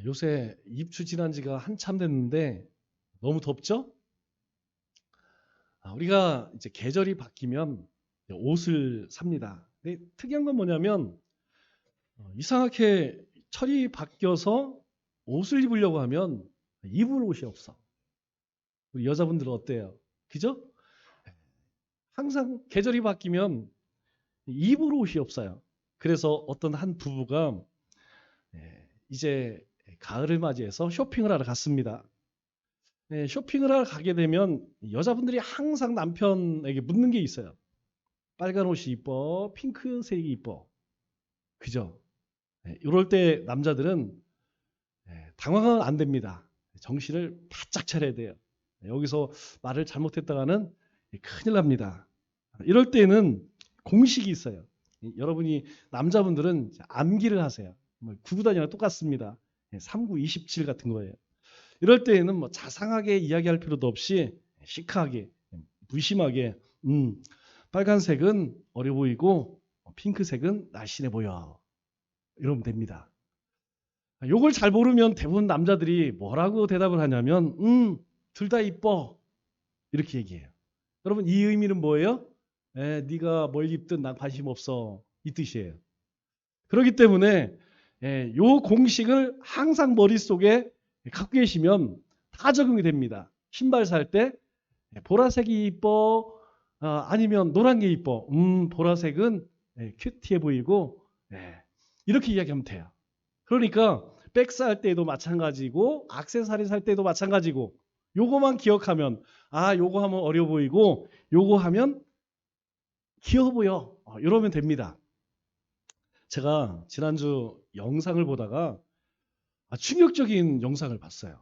요새 입추 지난 지가 한참 됐는데 너무 덥죠? 우리가 이제 계절이 바뀌면 옷을 삽니다. 근데 특이한 건 뭐냐면 이상하게 철이 바뀌어서 옷을 입으려고 하면 입을 옷이 없어. 우리 여자분들은 어때요? 그죠? 항상 계절이 바뀌면 입을 옷이 없어요. 그래서 어떤 한 부부가 이제 가을을 맞이해서 쇼핑을 하러 갔습니다. 쇼핑을 하러 가게 되면 여자분들이 항상 남편에게 묻는 게 있어요. 빨간 옷이 이뻐, 핑크색이 이뻐. 그죠? 이럴 때 남자들은 당황은 안 됩니다. 정신을 바짝 차려야 돼요. 여기서 말을 잘못했다가는 큰일 납니다. 이럴 때는 공식이 있어요. 여러분이 남자분들은 암기를 하세요. 구구단이랑 똑같습니다. 3927 같은 거예요. 이럴 때에는 뭐 자상하게 이야기할 필요도 없이 시크하게 무심하게 빨간색은 어려 보이고 핑크색은 날씬해 보여. 이러면 됩니다. 요걸 잘 모르면 대부분 남자들이 뭐라고 대답을 하냐면 둘 다 이뻐 이렇게 얘기해요. 여러분 이 의미는 뭐예요? 네가 뭘 입든 난 관심 없어 이 뜻이에요. 그렇기 때문에 요 공식을 항상 머릿속에 갖고 계시면 다 적용이 됩니다. 신발 살 때 보라색이 이뻐 아니면 노란 게 이뻐. 보라색은 큐티해 보이고 이렇게 이야기하면 돼요. 그러니까 백 살 때도 마찬가지고 액세서리 살 때도 마찬가지고 요거만 기억하면 요거 하면 어려 보이고 요거 하면 귀여워 보여. 이러면 됩니다. 제가 지난주 영상을 보다가 충격적인 영상을 봤어요.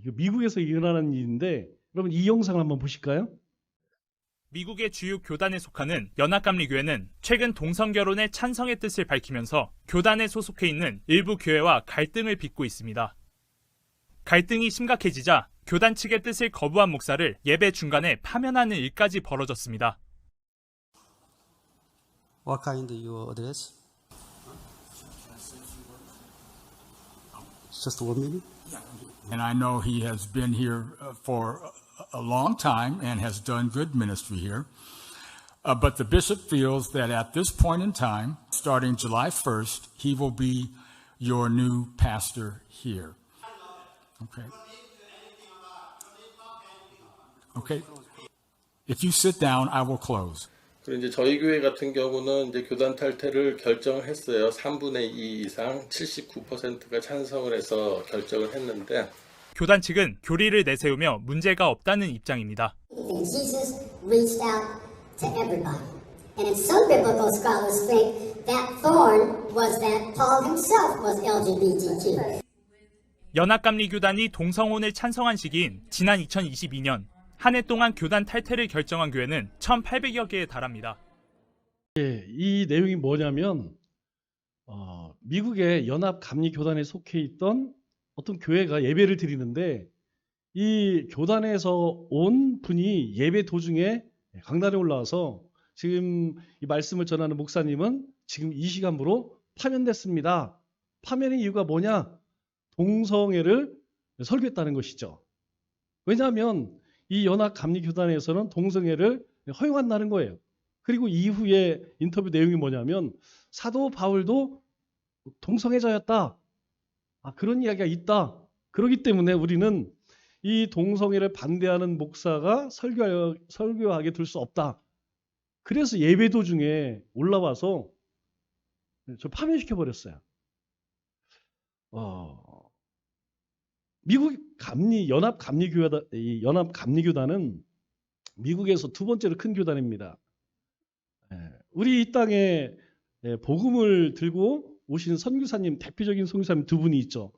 이거 미국에서 일어나는 일인데 여러분 이 영상을 한번 보실까요? 미국의 주요 교단에 속하는 연합감리교회는 최근 동성결혼에 찬성의 뜻을 밝히면서 교단에 소속해 있는 일부 교회와 갈등을 빚고 있습니다. 갈등이 심각해지자 교단 측의 뜻을 거부한 목사를 예배 중간에 파면하는 일까지 벌어졌습니다. What kind of your address? Just 1 minute? And I know he has been here for a long time and has done good ministry here. But the bishop feels that at this point in time, starting July 1st, he will be your new pastor here. Okay. Okay. If you sit down, I will close. 그리고 이제 저희 교회 같은 경우는 이제 교단 탈퇴를 결정했어요. 3분의 2 이상 79%가 찬성을 해서 결정을 했는데 교단 측은 교리를 내세우며 문제가 없다는 입장입니다. Jesus reached out to everybody. And some biblical scholars think that thorn was that Paul himself was LGBTQ. 연합감리교단이 동성혼을 찬성한 시기인 지난 2022년 한 해 동안 교단 탈퇴를 결정한 교회는 1,800여 개에 달합니다. 이 내용이 뭐냐면 미국의 연합감리교단에 속해 있던 어떤 교회가 예배를 드리는데 이 교단에서 온 분이 예배 도중에 강단에 올라와서 지금 이 말씀을 전하는 목사님은 지금 이 시간부로 파면됐습니다. 파면의 이유가 뭐냐? 동성애를 설교했다는 것이죠. 왜냐하면 이 연합감리교단에서는 동성애를 허용한다는 거예요. 그리고 이후에 인터뷰 내용이 뭐냐면 사도 바울도 동성애자였다. 그런 이야기가 있다. 그렇기 때문에 우리는 이 동성애를 반대하는 목사가 설교하게 둘 수 없다. 그래서 예배 도중에 올라와서 저 파면시켜 버렸어요. 미국 연합감리교단은 미국에서 두 번째로 큰 교단입니다. 우리 이 땅에 복음을 들고 오신 선교사님, 대표적인 선교사님 두 분이 있죠.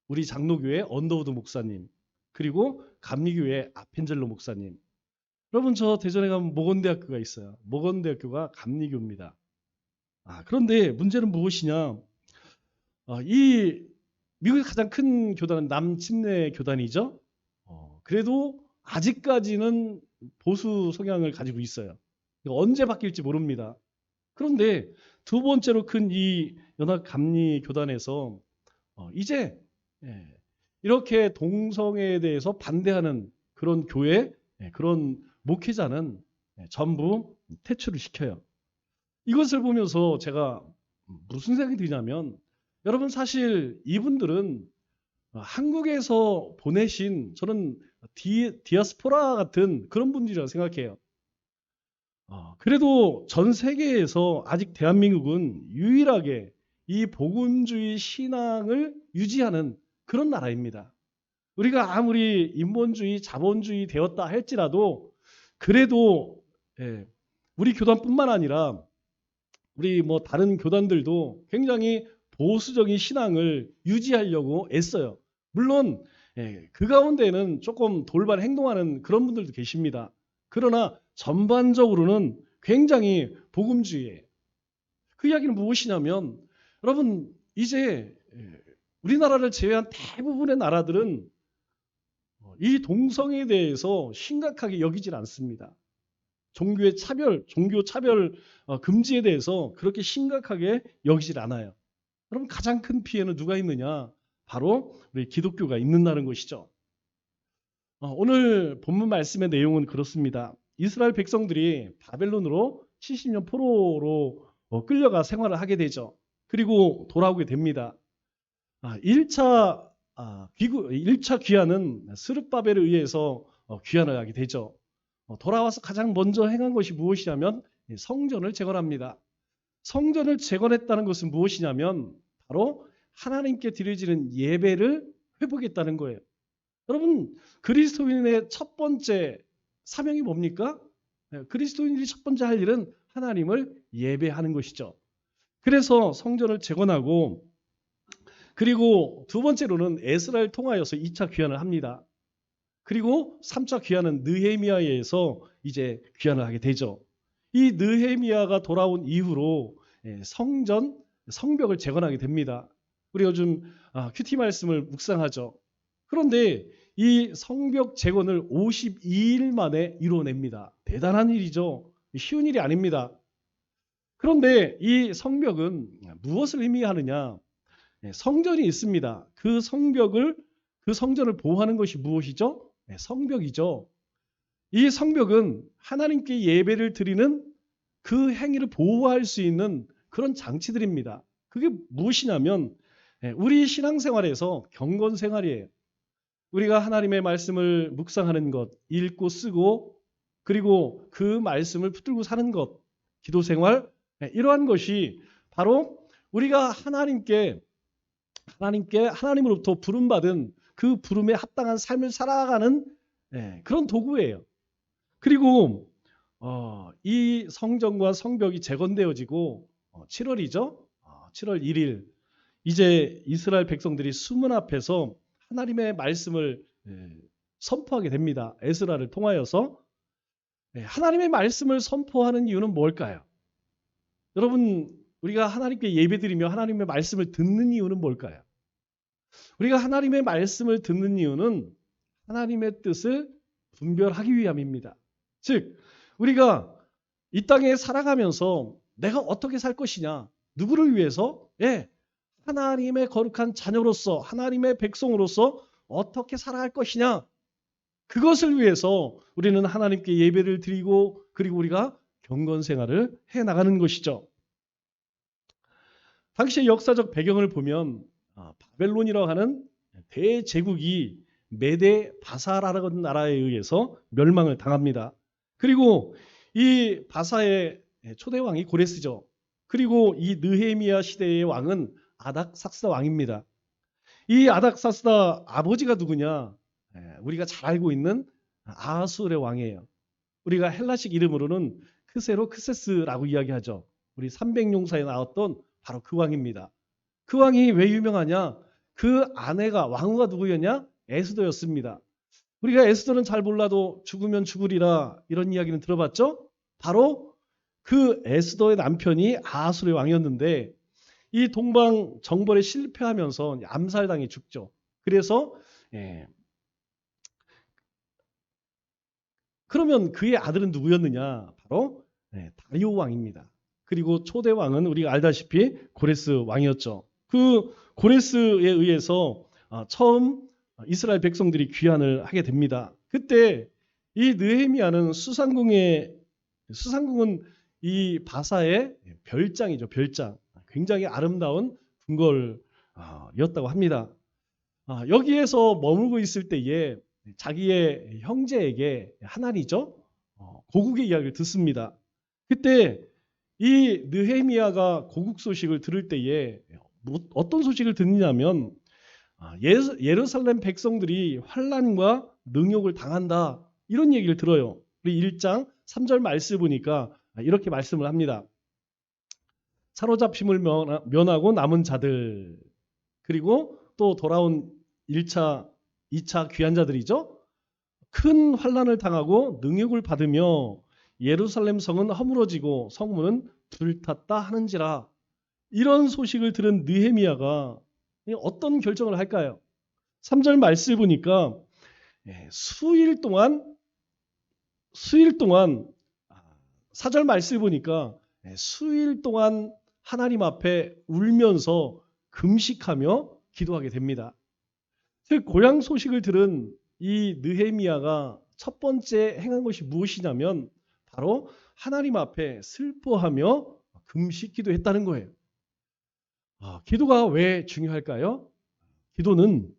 우리 장로교회 언더우드 목사님, 그리고 감리교회 아펜젤로 목사님. 여러분 저 대전에 가면 모건대학교가 있어요. 모건대학교가 감리교입니다. 그런데 문제는 무엇이냐? 이 미국의 가장 큰 교단은 남침례 교단이죠. 그래도 아직까지는 보수 성향을 가지고 있어요. 언제 바뀔지 모릅니다. 그런데 두 번째로 큰 이 연합감리교단에서 이제 이렇게 동성애에 대해서 반대하는 그런 교회, 그런 목회자는 전부 퇴출을 시켜요. 이것을 보면서 제가 무슨 생각이 드냐면, 여러분 사실 이분들은 한국에서 보내신, 저는 디아스포라 같은 그런 분들이라고 생각해요. 그래도 전 세계에서 아직 대한민국은 유일하게 이 복음주의 신앙을 유지하는 그런 나라입니다. 우리가 아무리 인본주의, 자본주의 되었다 할지라도 그래도 우리 교단뿐만 아니라 우리 뭐 다른 교단들도 굉장히 보수적인 신앙을 유지하려고 애써요. 물론 그 가운데는 조금 돌발 행동하는 그런 분들도 계십니다. 그러나 전반적으로는 굉장히 복음주의예요. 그 이야기는 무엇이냐면, 여러분 이제 우리나라를 제외한 대부분의 나라들은 이 동성애에 대해서 심각하게 여기질 않습니다. 종교 차별 금지에 대해서 그렇게 심각하게 여기질 않아요. 그럼 가장 큰 피해는 누가 있느냐? 바로 우리 기독교가 있는다는 것이죠. 오늘 본문 말씀의 내용은 그렇습니다. 이스라엘 백성들이 바벨론으로 70년 포로로 끌려가 생활을 하게 되죠. 그리고 돌아오게 됩니다. 1차 귀환은 스룹바벨에 의해서 귀환을 하게 되죠. 돌아와서 가장 먼저 행한 것이 무엇이냐면 성전을 재건합니다. 성전을 재건했다는 것은 무엇이냐면 바로 하나님께 드려지는 예배를 회복했다는 거예요. 여러분, 그리스도인의 첫 번째 사명이 뭡니까? 그리스도인들이 첫 번째 할 일은 하나님을 예배하는 것이죠. 그래서 성전을 재건하고, 그리고 두 번째로는 에스라를 통하여서 2차 귀환을 합니다. 그리고 3차 귀환은 느헤미야에 의해서 이제 귀환을 하게 되죠. 이 느헤미야가 돌아온 이후로 성벽을 재건하게 됩니다. 우리 요즘 큐티 말씀을 묵상하죠. 그런데 이 성벽 재건을 52일 만에 이루어냅니다. 대단한 일이죠. 쉬운 일이 아닙니다. 그런데 이 성벽은 무엇을 의미하느냐? 성전이 있습니다. 그 성전을 보호하는 것이 무엇이죠? 성벽이죠. 이 성벽은 하나님께 예배를 드리는 그 행위를 보호할 수 있는 그런 장치들입니다. 그게 무엇이냐면 우리 신앙생활에서 경건생활이에요. 우리가 하나님의 말씀을 묵상하는 것, 읽고 쓰고, 그리고 그 말씀을 붙들고 사는 것, 기도생활, 이러한 것이 바로 우리가 하나님으로부터 부름받은 그 부름에 합당한 삶을 살아가는 그런 도구예요. 그리고 이 성전과 성벽이 재건되어지고 7월이죠. 7월 1일 이제 이스라엘 백성들이 수문 앞에서 하나님의 말씀을 선포하게 됩니다. 에스라를 통하여서. 하나님의 말씀을 선포하는 이유는 뭘까요? 여러분, 우리가 하나님께 예배드리며 하나님의 말씀을 듣는 이유는 뭘까요? 우리가 하나님의 말씀을 듣는 이유는 하나님의 뜻을 분별하기 위함입니다. 즉, 우리가 이 땅에 살아가면서 내가 어떻게 살 것이냐, 누구를 위해서? 하나님의 거룩한 자녀로서, 하나님의 백성으로서 어떻게 살아갈 것이냐, 그것을 위해서 우리는 하나님께 예배를 드리고, 그리고 우리가 경건 생활을 해나가는 것이죠. 당시의 역사적 배경을 보면 바벨론이라고 하는 대제국이 메데 바사라라는 나라에 의해서 멸망을 당합니다. 그리고 이 바사의 초대왕이 고레스죠. 그리고 이 느헤미야 시대의 왕은 아닥사스다 왕입니다. 이 아닥사스다 아버지가 누구냐? 우리가 잘 알고 있는 아하수르의 왕이에요. 우리가 헬라식 이름으로는 크세로크세스라고 이야기하죠. 우리 300용사에 나왔던 바로 그 왕입니다. 그 왕이 왜 유명하냐? 그 아내가, 왕후가 누구였냐? 에스더였습니다. 우리가 에스더는 잘 몰라도 죽으면 죽으리라 이런 이야기는 들어봤죠? 바로 그 에스더의 남편이 아하수르의 왕이었는데 이 동방 정벌에 실패하면서 암살당해 죽죠. 그래서 그러면 그의 아들은 누구였느냐? 바로 다리오 왕입니다. 그리고 초대 왕은 우리가 알다시피 고레스 왕이었죠. 그 고레스에 의해서 처음 이스라엘 백성들이 귀환을 하게 됩니다. 그때 이 느헤미야는 수상궁은 이 바사의 별장이죠. 별장. 굉장히 아름다운 궁궐이었다고 합니다. 여기에서 머물고 있을 때에 자기의 형제에게 하나니죠. 고국의 이야기를 듣습니다. 그때 이 느헤미야가 고국 소식을 들을 때에 어떤 소식을 듣느냐면 예루살렘 백성들이 환난과 능욕을 당한다. 이런 얘기를 들어요. 우리 1장 3절 말씀 보니까 이렇게 말씀을 합니다. 사로잡힘을 면하고 남은 자들, 그리고 또 돌아온 1차, 2차 귀한 자들이죠. 큰 환난을 당하고 능욕을 받으며 예루살렘 성은 허물어지고 성문은 불탔다 하는지라. 이런 소식을 들은 느헤미야가 어떤 결정을 할까요? 3절 말씀 보니까 수일 동안 4절 말씀 보니까 수일 동안 하나님 앞에 울면서 금식하며 기도하게 됩니다. 즉 고향 소식을 들은 이 느헤미야가 첫 번째 행한 것이 무엇이냐면 바로 하나님 앞에 슬퍼하며 금식 기도했다는 거예요. 기도가 왜 중요할까요? 기도는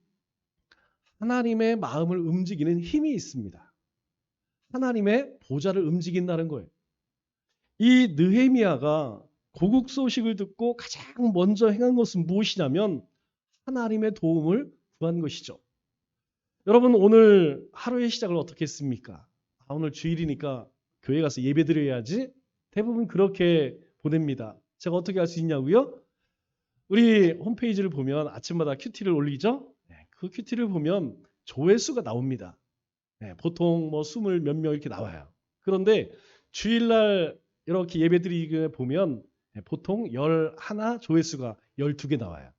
하나님의 마음을 움직이는 힘이 있습니다. 하나님의 보좌를 움직인다는 거예요. 이 느헤미야가 고국 소식을 듣고 가장 먼저 행한 것은 무엇이냐면 하나님의 도움을 구한 것이죠. 여러분 오늘 하루의 시작을 어떻게 했습니까? 오늘 주일이니까 교회 가서 예배 드려야지. 대부분 그렇게 보냅니다. 제가 어떻게 할 수 있냐고요? 우리 홈페이지를 보면 아침마다 큐티를 올리죠. 그 큐티를 보면 조회수가 나옵니다. 보통 뭐 20 몇 명 이렇게 나와요. 그런데 주일날 이렇게 예배드리게 보면 보통 11 조회수가 12개 나와요.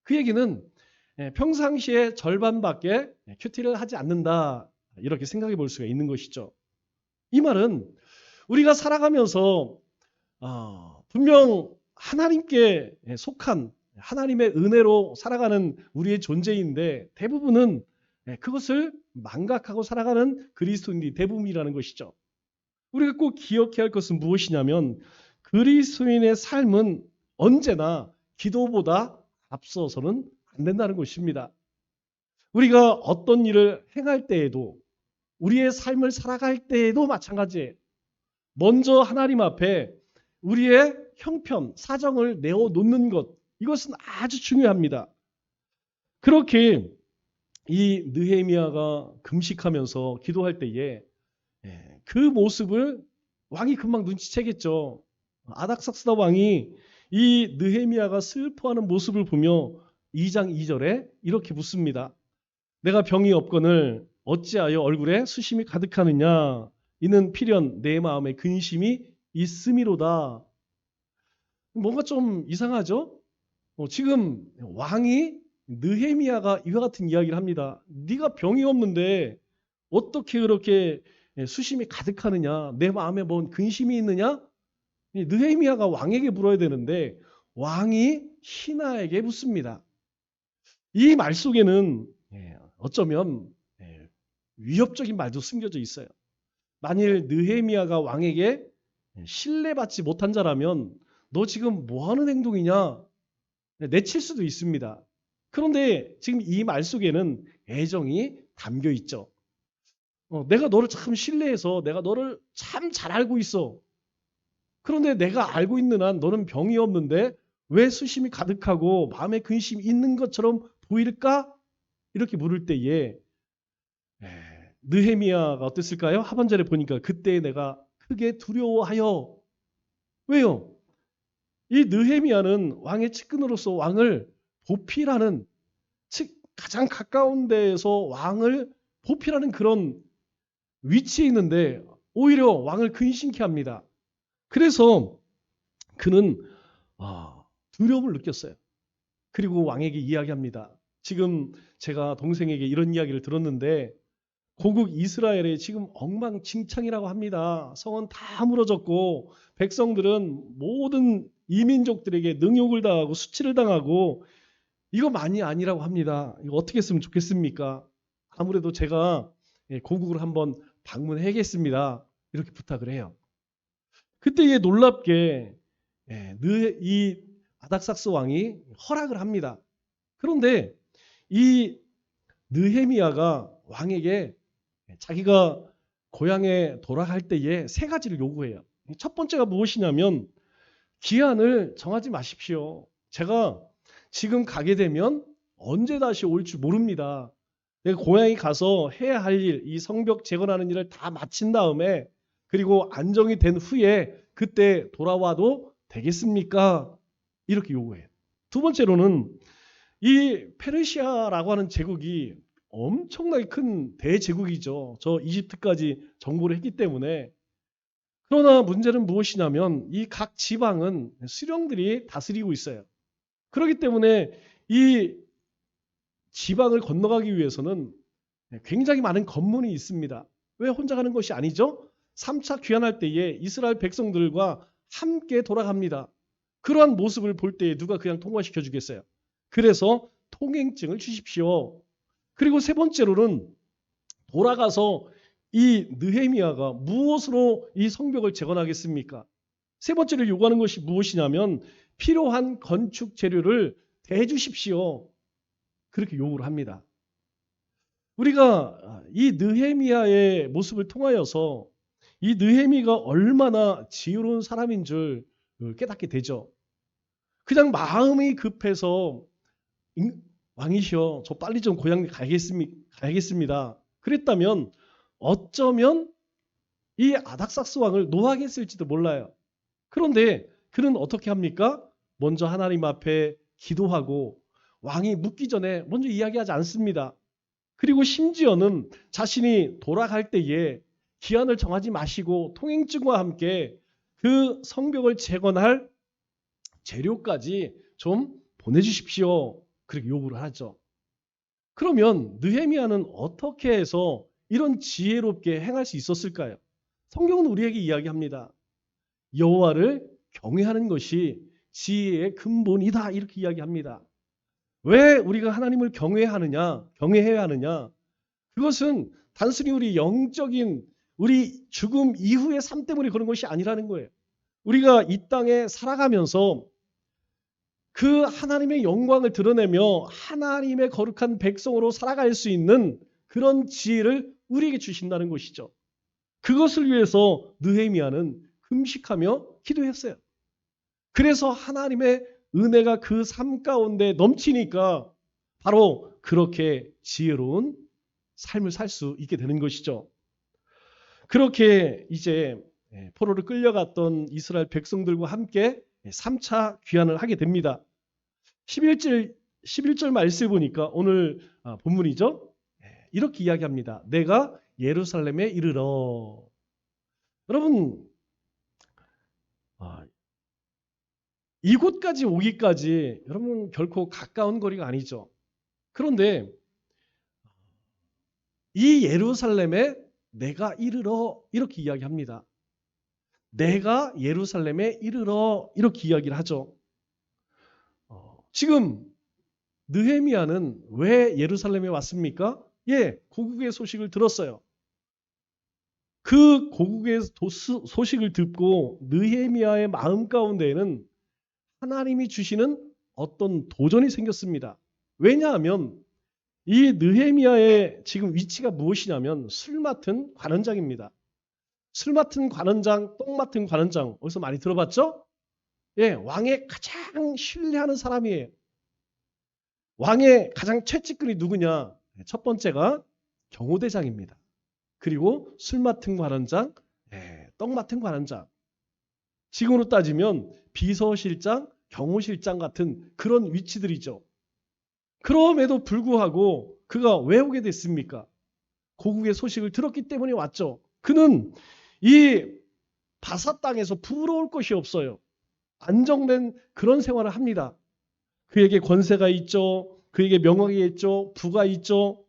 그 얘기는 평상시에 절반밖에 큐티를 하지 않는다. 이렇게 생각해 볼 수가 있는 것이죠. 이 말은 우리가 살아가면서 분명 하나님께 속한 하나님의 은혜로 살아가는 우리의 존재인데 대부분은 그것을 망각하고 살아가는 그리스도인들이 대부분이라는 것이죠. 우리가 꼭 기억해야 할 것은 무엇이냐면 그리스도인의 삶은 언제나 기도보다 앞서서는 안 된다는 것입니다. 우리가 어떤 일을 행할 때에도 우리의 삶을 살아갈 때에도 마찬가지예요. 먼저 하나님 앞에 우리의 형편, 사정을 내어놓는 것, 이것은 아주 중요합니다. 그렇게 이 느헤미야가 금식하면서 기도할 때에 그 모습을 왕이 금방 눈치채겠죠. 아닥삭스다 왕이 이 느헤미야가 슬퍼하는 모습을 보며 2장 2절에 이렇게 묻습니다. 내가 병이 없거늘 어찌하여 얼굴에 수심이 가득하느냐. 이는 필연 내 마음에 근심이 있음이로다. 뭔가 좀 이상하죠? 지금 왕이 느헤미야가 이와 같은 이야기를 합니다. 네가 병이 없는데 어떻게 그렇게 수심이 가득하느냐? 내 마음에 뭔 근심이 있느냐? 느헤미야가 왕에게 물어야 되는데 왕이 히나에게 묻습니다. 이 말 속에는 어쩌면 위협적인 말도 숨겨져 있어요. 만일 느헤미야가 왕에게 신뢰받지 못한 자라면 너 지금 뭐 하는 행동이냐? 내칠 수도 있습니다. 그런데 지금 이 말 속에는 애정이 담겨 있죠. 내가 너를 참 신뢰해서 내가 너를 참 잘 알고 있어. 그런데 내가 알고 있는 한 너는 병이 없는데 왜 수심이 가득하고 마음에 근심이 있는 것처럼 보일까? 이렇게 물을 때에 느헤미야가 어땠을까요? 하반절에 보니까 그때 내가 크게 두려워하여. 왜요? 이 느헤미야는 왕의 측근으로서 왕을 보필하는, 즉 가장 가까운 데에서 왕을 보필하는 그런 위치에 있는데 오히려 왕을 근심케 합니다. 그래서 그는 두려움을 느꼈어요. 그리고 왕에게 이야기합니다. 지금 제가 동생에게 이런 이야기를 들었는데 고국 이스라엘에 지금 엉망진창이라고 합니다. 성은 다 무너졌고 백성들은 모든 이민족들에게 능욕을 당하고 수치를 당하고 이거 많이 아니라고 합니다. 이거 어떻게 했으면 좋겠습니까? 아무래도 제가 고국을 한번 방문해야겠습니다. 이렇게 부탁을 해요. 그때 놀랍게 이 아닥삭스 왕이 허락을 합니다. 그런데 이 느헤미야가 왕에게 자기가 고향에 돌아갈 때에 세 가지를 요구해요. 첫 번째가 무엇이냐면 기한을 정하지 마십시오. 제가 지금 가게 되면 언제 다시 올 줄 모릅니다. 내가 고향에 가서 해야 할 일, 이 성벽 재건하는 일을 다 마친 다음에 그리고 안정이 된 후에 그때 돌아와도 되겠습니까? 이렇게 요구해요. 두 번째로는 이 페르시아라고 하는 제국이 엄청나게 큰 대제국이죠. 저 이집트까지 정복을 했기 때문에. 그러나 문제는 무엇이냐면 이 각 지방은 수령들이 다스리고 있어요. 그렇기 때문에 이 지방을 건너가기 위해서는 굉장히 많은 관문이 있습니다. 왜 혼자 가는 것이 아니죠? 3차 귀환할 때에 이스라엘 백성들과 함께 돌아갑니다. 그러한 모습을 볼 때에 누가 그냥 통과시켜 주겠어요? 그래서 통행증을 주십시오. 그리고 세 번째로는 돌아가서 이 느헤미야가 무엇으로 이 성벽을 재건하겠습니까? 세 번째로 요구하는 것이 무엇이냐면 필요한 건축 재료를 대주십시오. 그렇게 요구를 합니다. 우리가 이 느헤미야의 모습을 통하여서 이 느헤미야가 얼마나 지혜로운 사람인 줄 깨닫게 되죠. 그냥 마음이 급해서 왕이시여 저 빨리 좀 고향에 가야겠습니다. 그랬다면 어쩌면 이 아닥삭스 왕을 노하겠을지도 몰라요. 그런데 그는 어떻게 합니까? 먼저 하나님 앞에 기도하고 왕이 묻기 전에 먼저 이야기하지 않습니다. 그리고 심지어는 자신이 돌아갈 때에 기한을 정하지 마시고 통행증과 함께 그 성벽을 재건할 재료까지 좀 보내주십시오. 그렇게 요구를 하죠. 그러면 느헤미야는 어떻게 해서 이런 지혜롭게 행할 수 있었을까요? 성경은 우리에게 이야기합니다. 여호와를 경외하는 것이 지혜의 근본이다 이렇게 이야기합니다. 왜 우리가 하나님을 경외해야 하느냐? 그것은 단순히 우리 영적인 우리 죽음 이후의 삶 때문에 그런 것이 아니라는 거예요. 우리가 이 땅에 살아가면서 그 하나님의 영광을 드러내며 하나님의 거룩한 백성으로 살아갈 수 있는 그런 지혜를 우리에게 주신다는 것이죠. 그것을 위해서 느헤미야는 금식하며 기도했어요. 그래서 하나님의 은혜가 그 삶 가운데 넘치니까 바로 그렇게 지혜로운 삶을 살 수 있게 되는 것이죠. 그렇게 이제 포로를 끌려갔던 이스라엘 백성들과 함께 3차 귀환을 하게 됩니다. 11절 말씀을 보니까 오늘 본문이죠. 이렇게 이야기합니다. 내가 예루살렘에 이르러. 여러분 이곳까지 오기까지 여러분 결코 가까운 거리가 아니죠. 그런데 이 예루살렘에 내가 이르러 이렇게 이야기합니다. 내가 예루살렘에 이르러 이렇게 이야기를 하죠. 지금 느헤미야는 왜 예루살렘에 왔습니까? 고국의 소식을 들었어요. 그 고국의 소식을 듣고 느헤미야의 마음 가운데에는 하나님이 주시는 어떤 도전이 생겼습니다. 왜냐하면 이 느헤미야의 지금 위치가 무엇이냐면 술 맡은 관원장입니다. 술 맡은 관원장, 똥 맡은 관원장 어디서 많이 들어봤죠? 왕의 가장 신뢰하는 사람이에요. 왕의 가장 최측근이 누구냐? 첫 번째가 경호대장입니다. 그리고 술 맡은 관원장, 떡 맡은 관원장. 지금으로 따지면 비서실장, 경호실장 같은 그런 위치들이죠. 그럼에도 불구하고 그가 왜 오게 됐습니까? 고국의 소식을 들었기 때문에 왔죠. 그는 이 바사 땅에서 부러울 것이 없어요. 안정된 그런 생활을 합니다. 그에게 권세가 있죠. 그에게 명예가 있죠. 부가 있죠.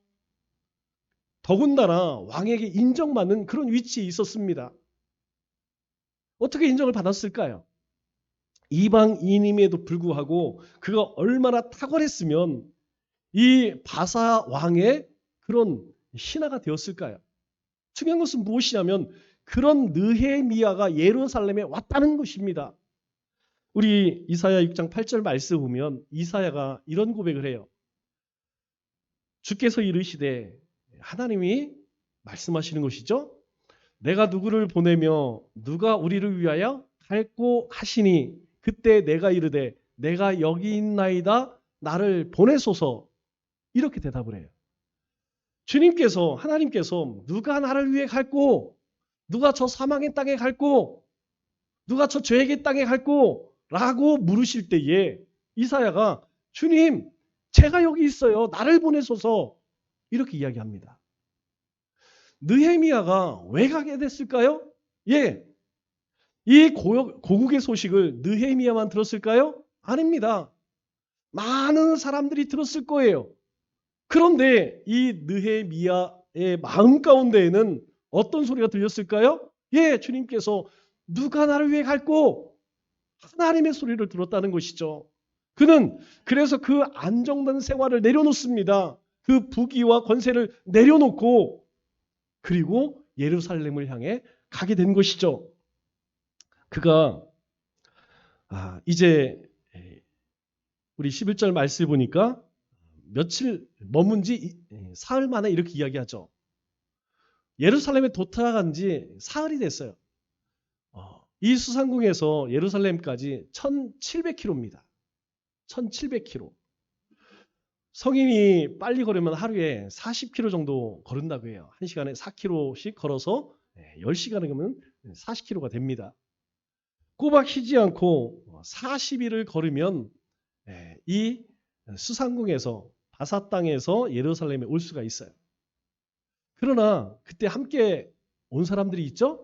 더군다나 왕에게 인정받는 그런 위치에 있었습니다. 어떻게 인정을 받았을까요? 이방인임에도 불구하고 그가 얼마나 탁월했으면 이 바사 왕의 그런 신하가 되었을까요? 중요한 것은 무엇이냐면 그런 느헤미야가 예루살렘에 왔다는 것입니다. 우리 이사야 6장 8절 말씀 보면 이사야가 이런 고백을 해요. 주께서 이르시되, 하나님이 말씀하시는 것이죠. 내가 누구를 보내며 누가 우리를 위하여 갈고 하시니 그때 내가 이르되 내가 여기 있나이다 나를 보내소서. 이렇게 대답을 해요. 주님께서, 하나님께서 누가 나를 위해 갈고, 누가 저 사망의 땅에 갈고, 누가 저 죄의 땅에 갈고 라고 물으실 때에 이사야가 주님 제가 여기 있어요. 나를 보내소서. 이렇게 이야기합니다. 느헤미야가 왜 가게 됐을까요? 예, 이 고국의 소식을 느헤미야만 들었을까요? 아닙니다. 많은 사람들이 들었을 거예요. 그런데 이 느헤미야의 마음 가운데에는 어떤 소리가 들렸을까요? 예, 주님께서 누가 나를 위해 갈고 하나님의 소리를 들었다는 것이죠. 그는 그래서 그 안정된 생활을 내려놓습니다. 그 부귀와 권세를 내려놓고 그리고 예루살렘을 향해 가게 된 것이죠. 그가 이제 우리 11절 말씀 보니까 며칠 머문 지 사흘 만에 이렇게 이야기하죠. 예루살렘에 도착한 지 사흘이 됐어요. 이 수상궁에서 예루살렘까지 1700km입니다. 1700km. 성인이 빨리 걸으면 하루에 40km 정도 걸은다고 해요. 1시간에 4km씩 걸어서 10시간을 걸으면 40km가 됩니다. 꼬박 쉬지 않고 40일을 걸으면 이 수상궁에서 바사 땅에서 예루살렘에 올 수가 있어요. 그러나 그때 함께 온 사람들이 있죠?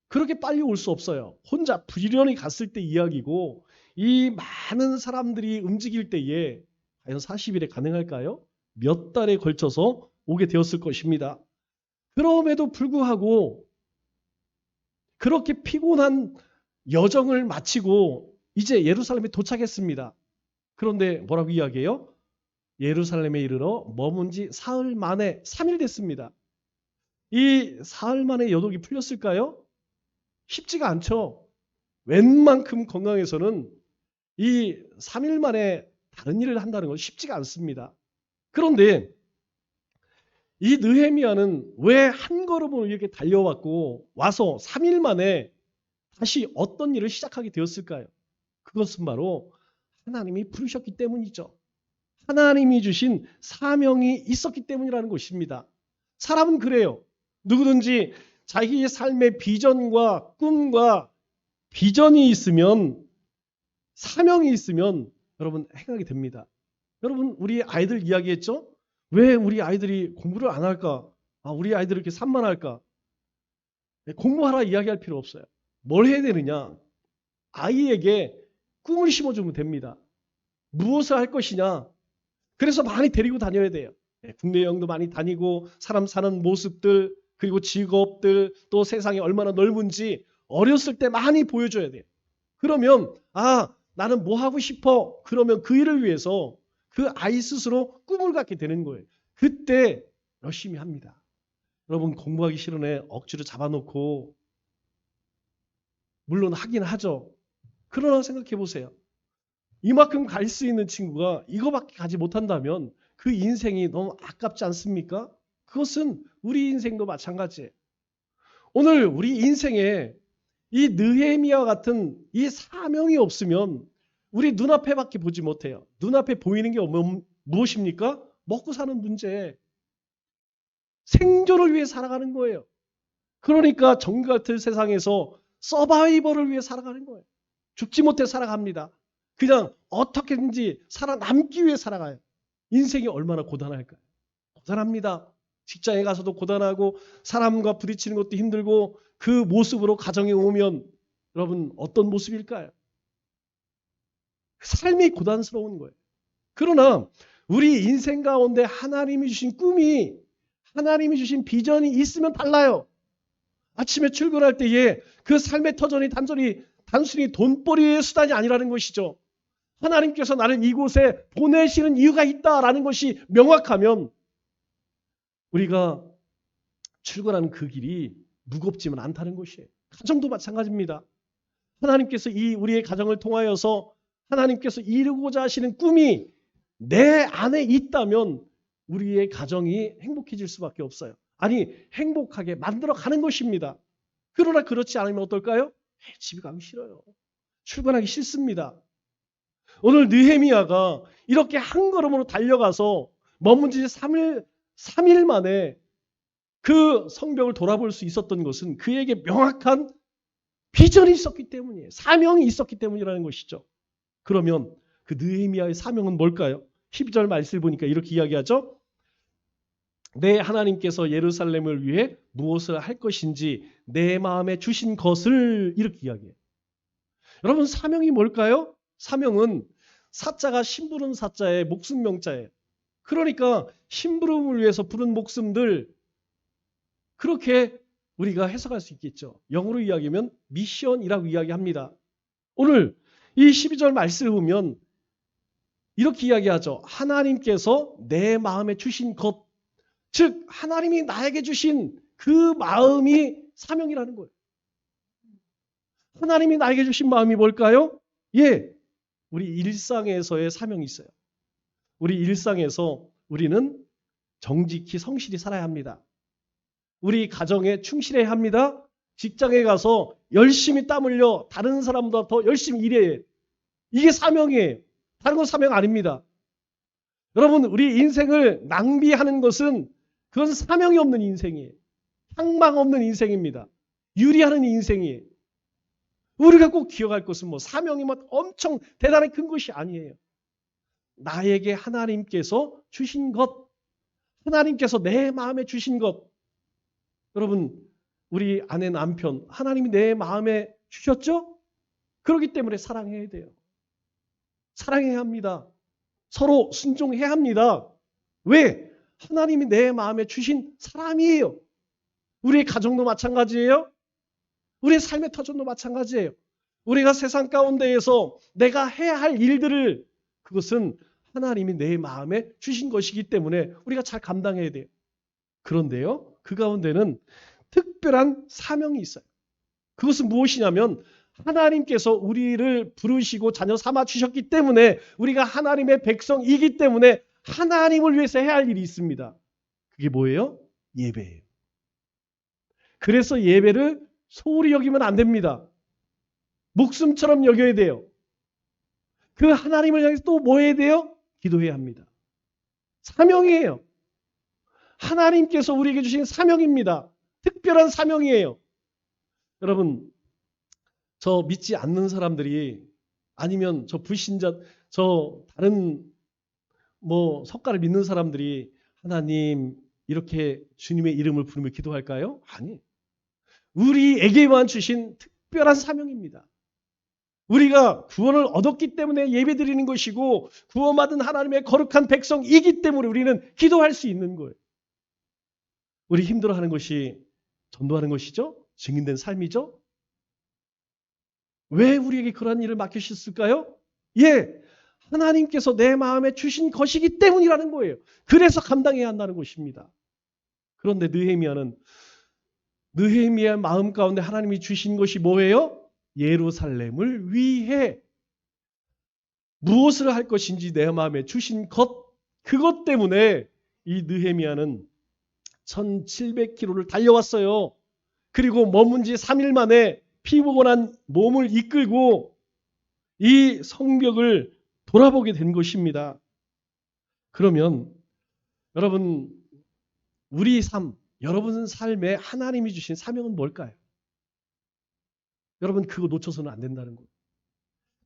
그렇게 빨리 올 수 없어요. 혼자 부지런히 갔을 때 이야기고 이 많은 사람들이 움직일 때에 과연 40일에 가능할까요? 몇 달에 걸쳐서 오게 되었을 것입니다. 그럼에도 불구하고 그렇게 피곤한 여정을 마치고 이제 예루살렘에 도착했습니다. 그런데 뭐라고 이야기해요? 예루살렘에 이르러 머문 지 사흘 만에 3일 됐습니다. 이 사흘 만에 여독이 풀렸을까요? 쉽지가 않죠. 웬만큼 건강해서는 이 3일 만에 다른 일을 한다는 건 쉽지가 않습니다. 그런데 이 느헤미야는 왜 한 걸음으로 이렇게 달려왔고 와서 3일 만에 다시 어떤 일을 시작하게 되었을까요? 그것은 바로 하나님이 부르셨기 때문이죠. 하나님이 주신 사명이 있었기 때문이라는 것입니다. 사람은 그래요. 누구든지 자기의 삶의 비전과 꿈과 비전이 있으면, 사명이 있으면 여러분 행하게 됩니다. 여러분 우리 아이들 이야기했죠? 왜 우리 아이들이 공부를 안 할까? 우리 아이들이 이렇게 산만할까? 공부하라 이야기할 필요 없어요. 뭘 해야 되느냐? 아이에게 꿈을 심어주면 됩니다. 무엇을 할 것이냐? 그래서 많이 데리고 다녀야 돼요. 국내 여행도 많이 다니고 사람 사는 모습들 그리고 직업들 또 세상이 얼마나 넓은지 어렸을 때 많이 보여줘야 돼요. 그러면 나는 뭐 하고 싶어? 그러면 그 일을 위해서 그 아이 스스로 꿈을 갖게 되는 거예요. 그때 열심히 합니다. 여러분 공부하기 싫은 애 억지로 잡아놓고 물론 하긴 하죠. 그러나 생각해 보세요. 이만큼 갈 수 있는 친구가 이거밖에 가지 못한다면 그 인생이 너무 아깝지 않습니까? 그것은 우리 인생도 마찬가지예요. 오늘 우리 인생에 이 느헤미야 같은 이 사명이 없으면 우리 눈앞에밖에 보지 못해요. 눈앞에 보이는 게 무엇입니까? 먹고 사는 문제. 생존을 위해 살아가는 거예요. 그러니까 정글 같은 세상에서 서바이벌을 위해 살아가는 거예요. 죽지 못해 살아갑니다. 그냥 어떻게든지 살아남기 위해 살아가요. 인생이 얼마나 고단할까요? 고단합니다. 직장에 가서도 고단하고 사람과 부딪히는 것도 힘들고 그 모습으로 가정에 오면 여러분 어떤 모습일까요? 삶이 고단스러운 거예요. 그러나 우리 인생 가운데 하나님이 주신 꿈이 하나님이 주신 비전이 있으면 달라요. 아침에 출근할 때에 그 삶의 터전이 단전히 단순히 돈벌이의 수단이 아니라는 것이죠. 하나님께서 나를 이곳에 보내시는 이유가 있다라는 것이 명확하면 우리가 출근하는 그 길이 무겁지만 않다는 것이에요. 가정도 마찬가지입니다. 하나님께서 우리의 가정을 통하여서 하나님께서 이루고자 하시는 꿈이 내 안에 있다면 우리의 가정이 행복해질 수밖에 없어요. 아니, 행복하게 만들어가는 것입니다. 그러나 그렇지 않으면 어떨까요? 집에 가기 싫어요. 출근하기 싫습니다. 오늘 느헤미야가 이렇게 한 걸음으로 달려가서 머문 지 3일 만에 그 성벽을 돌아볼 수 있었던 것은 그에게 명확한 비전이 있었기 때문이에요. 사명이 있었기 때문이라는 것이죠. 그러면 그 느헤미야의 사명은 뭘까요? 12절 말씀을 보니까 이렇게 이야기하죠. 내 하나님께서 예루살렘을 위해 무엇을 할 것인지 내 마음에 주신 것을 이렇게 이야기해요. 여러분, 사명이 뭘까요? 사명은 사자가 심부름 사자의 목숨 명자예요. 그러니까 심부름을 위해서 부른 목숨들, 그렇게 우리가 해석할 수 있겠죠. 영어로 이야기하면 미션이라고 이야기합니다. 오늘 이 12절 말씀을 보면 이렇게 이야기하죠. 하나님께서 내 마음에 주신 것, 즉 하나님이 나에게 주신 그 마음이 사명이라는 거예요. 하나님이 나에게 주신 마음이 뭘까요? 우리 일상에서의 사명이 있어요. 우리 일상에서 우리는 정직히 성실히 살아야 합니다. 우리 가정에 충실해야 합니다. 직장에 가서 열심히 땀 흘려 다른 사람보다 더 열심히 일해야 해요. 이게 사명이에요. 다른 건 사명 아닙니다. 여러분, 우리 인생을 낭비하는 것은 그건 사명이 없는 인생이에요. 향망 없는 인생입니다. 유리하는 인생이에요. 우리가 꼭 기억할 것은 사명이 엄청 대단히 큰 것이 아니에요. 나에게 하나님께서 주신 것, 하나님께서 내 마음에 주신 것. 여러분, 우리 아내 남편 하나님이 내 마음에 주셨죠? 그렇기 때문에 사랑해야 돼요. 사랑해야 합니다. 서로 순종해야 합니다. 왜? 하나님이 내 마음에 주신 사람이에요. 우리의 가정도 마찬가지예요. 우리의 삶의 터전도 마찬가지예요. 우리가 세상 가운데에서 내가 해야 할 일들을, 그것은 하나님이 내 마음에 주신 것이기 때문에 우리가 잘 감당해야 돼요. 그런데요, 그 가운데는 특별한 사명이 있어요. 그것은 무엇이냐면 하나님께서 우리를 부르시고 자녀 삼아 주셨기 때문에, 우리가 하나님의 백성이기 때문에 하나님을 위해서 해야 할 일이 있습니다. 그게 뭐예요? 예배예요. 그래서 예배를 소홀히 여기면 안 됩니다. 목숨처럼 여겨야 돼요. 그 하나님을 향해서 또 뭐 해야 돼요? 기도해야 합니다. 사명이에요. 하나님께서 우리에게 주신 사명입니다. 특별한 사명이에요. 여러분, 저 믿지 않는 사람들이, 아니면 저 불신자, 저 다른 석가를 믿는 사람들이 하나님 이렇게 주님의 이름을 부르며 기도할까요? 아니, 우리에게만 주신 특별한 사명입니다. 우리가 구원을 얻었기 때문에 예배드리는 것이고, 구원받은 하나님의 거룩한 백성이기 때문에 우리는 기도할 수 있는 거예요. 우리 힘들어하는 것이 전도하는 것이죠? 증인된 삶이죠? 왜 우리에게 그러한 일을 맡기셨을까요? 하나님께서 내 마음에 주신 것이기 때문이라는 거예요. 그래서 감당해야 한다는 것입니다. 그런데 느헤미야의 마음 가운데 하나님이 주신 것이 뭐예요? 예루살렘을 위해 무엇을 할 것인지 내 마음에 주신 것, 그것 때문에 이 느헤미야는 1700km를 달려왔어요. 그리고 머문 지 3일 만에 피곤한 몸을 이끌고 이 성벽을 돌아보게 된 것입니다. 그러면 여러분, 우리 삶, 여러분 삶에 하나님이 주신 사명은 뭘까요? 여러분, 그거 놓쳐서는 안 된다는 거예요.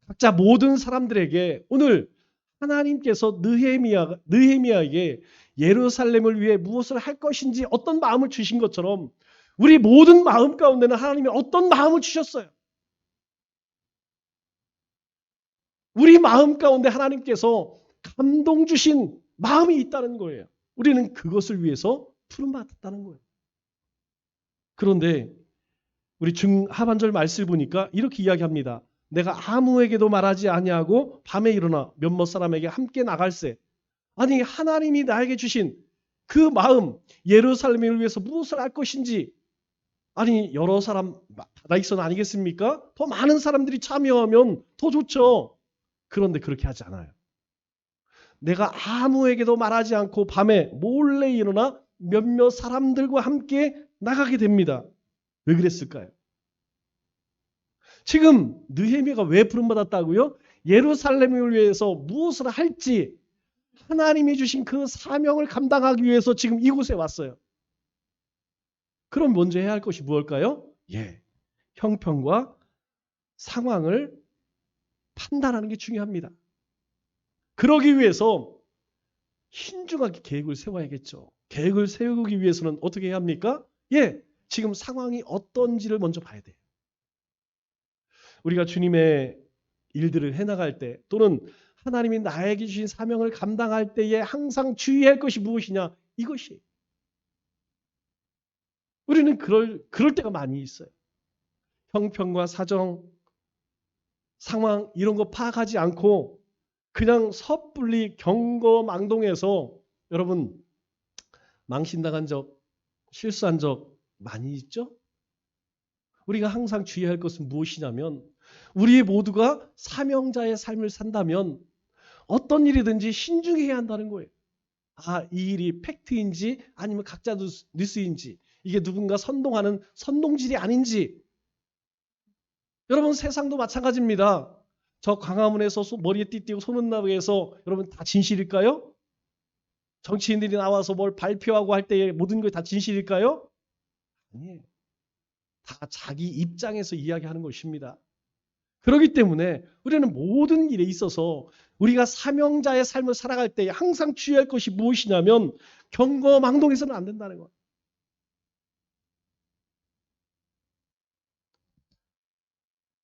각자 모든 사람들에게 오늘 하나님께서 느헤미야에게 예루살렘을 위해 무엇을 할 것인지 어떤 마음을 주신 것처럼 우리 모든 마음 가운데는 하나님이 어떤 마음을 주셨어요. 우리 마음 가운데 하나님께서 감동 주신 마음이 있다는 거예요. 우리는 그것을 위해서 부름받았다는 거예요. 그런데 우리 중하반절 말씀을 보니까 이렇게 이야기합니다. 내가 아무에게도 말하지 아니하고 밤에 일어나 몇몇 사람에게 함께 나갈세. 아니 하나님이 나에게 주신 그 마음, 예루살렘을 위해서 무엇을 할 것인지, 아니 여러 사람 다다익선 아니겠습니까? 더 많은 사람들이 참여하면 더 좋죠. 그런데 그렇게 하지 않아요. 내가 아무에게도 말하지 않고 밤에 몰래 일어나 몇몇 사람들과 함께 나가게 됩니다. 왜 그랬을까요? 지금 느헤미야가 왜 부름받았다고요? 예루살렘을 위해서 무엇을 할지 하나님이 주신 그 사명을 감당하기 위해서 지금 이곳에 왔어요. 그럼 먼저 해야 할 것이 무엇일까요? 형편과 상황을 판단하는 게 중요합니다. 그러기 위해서 신중하게 계획을 세워야겠죠. 계획을 세우기 위해서는 어떻게 해야 합니까? 지금 상황이 어떤지를 먼저 봐야 돼요. 우리가 주님의 일들을 해나갈 때, 또는 하나님이 나에게 주신 사명을 감당할 때에 항상 주의할 것이 무엇이냐? 이것이. 우리는 그럴 때가 많이 있어요. 형편과 사정, 상황 이런 거 파악하지 않고 그냥 섣불리 경거망동해서 여러분 망신당한 적, 실수한 적 많이 있죠? 우리가 항상 주의할 것은 무엇이냐면 우리 모두가 사명자의 삶을 산다면 어떤 일이든지 신중해야 한다는 거예요. 이 일이 팩트인지 아니면 각자 뉴스인지, 이게 누군가 선동하는 선동질이 아닌지. 여러분 세상도 마찬가지입니다. 저 광화문에서 머리에 띠띠고 소문나게 해서 여러분 다 진실일까요? 정치인들이 나와서 뭘 발표하고 할 때의 모든 게 다 진실일까요? 아니에요. 다 자기 입장에서 이야기하는 것입니다. 그렇기 때문에 우리는 모든 일에 있어서 우리가 사명자의 삶을 살아갈 때 항상 주의할 것이 무엇이냐면 경거망동해서는 안 된다는 거예요.